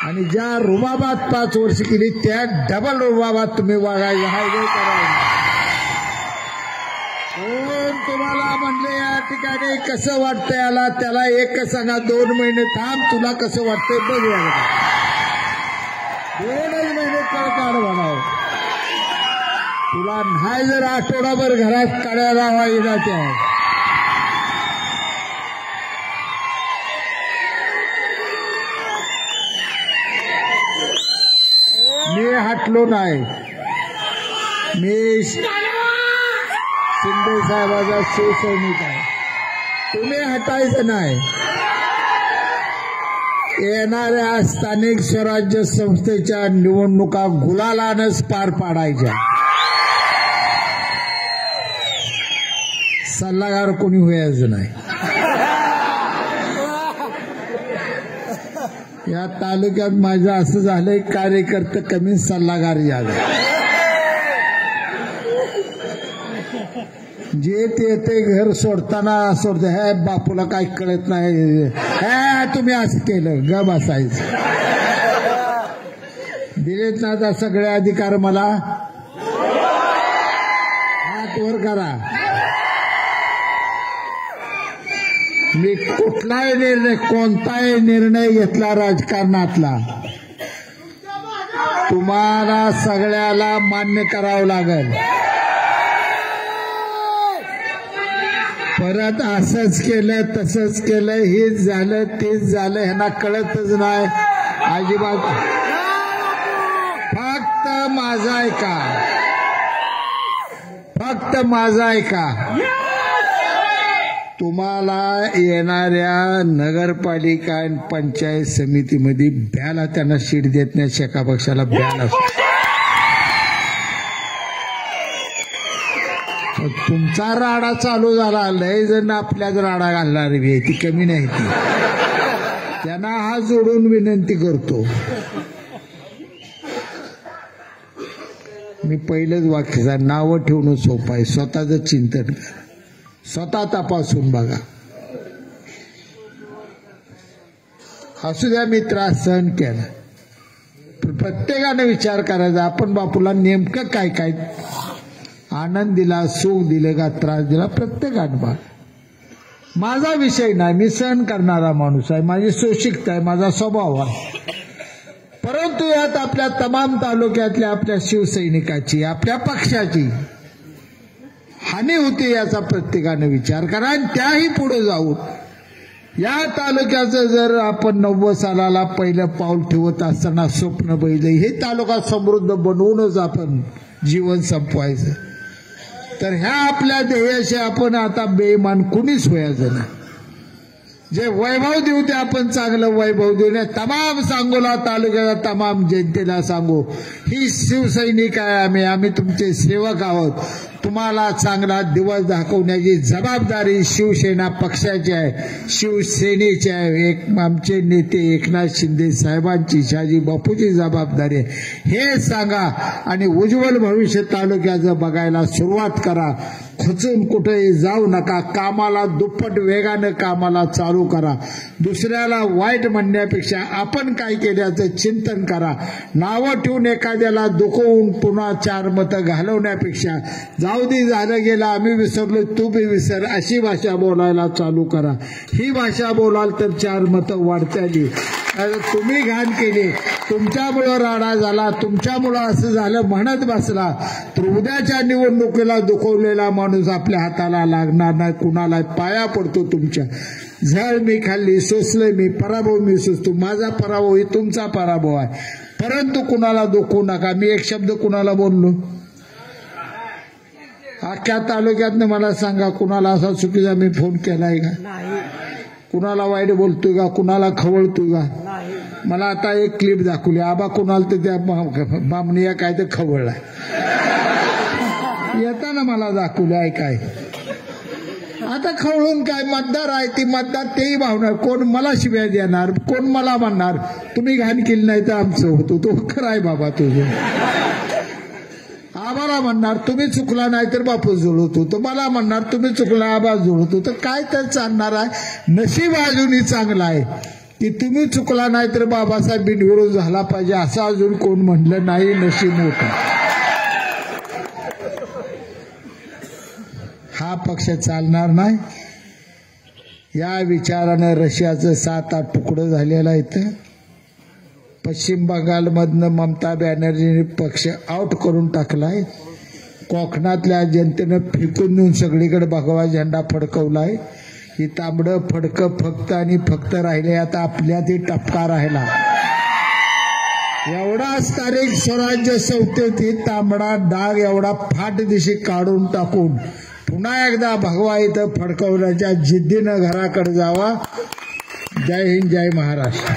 आणि ज्या रुबाबात 5 वर्ष केली त्या डबल रुबाबात तुम्ही वागायचं, हा वेळ करायला. कोण तुम्हाला म्हणले या ठिकाणी कसं वाटतंय याला, त्याला एक सांगा, 2 महिने थांब, तुला कसं वाटतंय बघ. 2 महिने काढ म्हणावं, तुला नाही जर आठवडाभर घरात काढायला व्हायला त्या. मी हटलो नाही, मी शिंदे साहेबाचा शिवसैनिक आहे, तुम्ही हटायचं नाही. येणाऱ्या स्थानिक स्वराज्य संस्थेच्या निवडणुका गुलालानंच पार पाडायच्या. सल्लागार कोणी व्हायचं नाही. या तालुक्यात माझं असं झालंय, कार्यकर्ते कमी सल्लागार यावे. जे ते घर सोडताना सोडते, हे बापूला काय कळत नाही, हे तुम्ही असं केलं, ग बसायचं. दिलेत ना आता सगळे अधिकार मला, हात वर करा. मी कुठलाही निर्णय, कोणताही निर्णय घेतला राजकारणातला, तुम्हाला सगळ्याला मान्य करावं लागेल. परत असंच केलं तसंच केलं, हेच झालं तेच झालं, ह्यांना कळतच नाही अजिबात. फक्त माझा ऐका, फक्त माझा ऐका. तुम्हाला येणाऱ्या नगरपालिका आणि पंचायत समितीमध्ये ब्याला त्यांना शीट देत नाही, शेका पक्षाला ब्याला. तुमचा राडा चालू झाला, लय जण आपल्याच राडा घालणार बी, ती कमी नाही. ती त्यांना हात जोडून विनंती करतो. मी पहिलंच वाक्य, नावं ठेवणं सोपं आहे, स्वतःच चिंतन करा, स्वतः तपासून बघा. असू द्या मित्रा, सहन केला. प्रत्येकाने विचार करायचा, आपण बापूला नेमकं काय काय आनंद दिला, सुख दिले का त्रास दिला, प्रत्येकाने बघा. माझा विषय नाही, मी सहन करणारा माणूस आहे, माझी सोशिकता आहे, माझा स्वभाव आहे. परंतु यात आपल्या तमाम तालुक्यातल्या आपल्या शिवसैनिकाची, आपल्या पक्षाची हानी होते याचा प्रत्येकाने विचार करा. आणि त्याही पुढे जाऊन या तालुक्याचं जर आपण 90 सालाला पहिलं पाऊल ठेवत असताना स्वप्न बघितलं, हे तालुका समृद्ध बनवूनच आपण जीवन संपवायचं, तर ह्या आपल्या ध्येयाशी आपण आता बेईमान कुणीच व्हायचं नाही. जे वैभव देऊ ते आपण चांगलं वैभव देऊ नये. तमाम सांगोला तालुक्याला तमाम जनतेला सांगू, ही शिवसैनिक आहे, आम्ही तुमचे सेवक आहोत. तुम्हाला चांगला दिवस दाखवण्याची जबाबदारी शिवसेना पक्षाची आहे, शिवसेनेची आहे. एक आमचे नेते एकनाथ शिंदे साहेबांची, शहाजी बापूची जबाबदारी आहे. हे सांगा आणि उज्ज्वल भविष्य तालुक्याचं बघायला सुरुवात करा. खचून कुठेही जाऊ नका, कामाला दुप्पट वेगानं कामाला चालू करा. दुसऱ्याला वाईट म्हणण्यापेक्षा आपण काय केल्याचं चिंतन करा. नावं ठेवून एखाद्याला दुखवून पुन्हा 4 मतं घालवण्यापेक्षा जाऊ दे, झालं गेलं, आम्ही विसरलो, तू बी विसर, अशी भाषा बोलायला चालू करा. ही भाषा बोलाल तर 4 मतं वाढताली. तुम्ही घाण केली, तुमच्यामुळं राडा झाला, तुमच्यामुळं असं झालं म्हणत बसला तर उद्याच्या निवडणुकीला दुखवलेला माणूस आपल्या हाताला लागणार नाही. कुणाला पाया पडतो तुमच्या. झळ मी खाल्ली, सोसले मी, पराभव मी सोसतो. माझा पराभव ही तुमचा पराभव आहे. परंतु कुणाला दुखवू नका. मी एक शब्द कुणाला बोललो? अख्ख्या तालुक्यातनं मला सांगा, कुणाला असा चुकीचा मी फोन केलाय का? कुणाला वाईट बोलतोय का? कुणाला खवळतोय का? मला आता एक क्लिप दाखवली, आबा कुणाला तर त्या बामणीया काय तर खवळलाय, येताना मला दाखवले. ऐकाय आता खवळून काय, मतदार आहे ती मतदार तेही भावणार. कोण मला शिव्या देणार, कोण मला म्हणणार तुम्ही घाण केली नाही तर आमचं होतो, तो खराय बाबा तुझं. आबाला म्हणणार तुम्ही चुकला नाही तर बापू जुळवतो, तो मला म्हणणार तुम्ही चुकला आबा जुळवतो. तर काय तर चालणार आहे? नशीब अजूनही चांगला आहे की तुम्ही चुकला नाही तर बाबासाहेब बिनविरोध झाला पाहिजे असं अजून कोण म्हणलं नाही. नशीब मोठं. हा पक्ष चालणार नाही. या विचारानं रशियाचं 7-8 तुकडं झालेलं आहे. पश्चिम बंगालमधनं ममता बॅनर्जीने पक्ष आउट करून टाकलाय. कोकणातल्या जनतेनं फेकून देऊन सगळीकडे भगवा झेंडा फडकवलाय. ही तांबडं फडकं फक्त आणि फक्त राहिले. आता आपल्यातही टपका राहिला. एवढा स्थानिक स्वराज्य संस्थेत ही तांबडा डाग एवढा फाट दिशी काढून टाकून पुन्हा एकदा भगवा इथं फडकवण्याच्या जिद्दीनं घराकडे जावा. जय हिंद, जय महाराष्ट्र.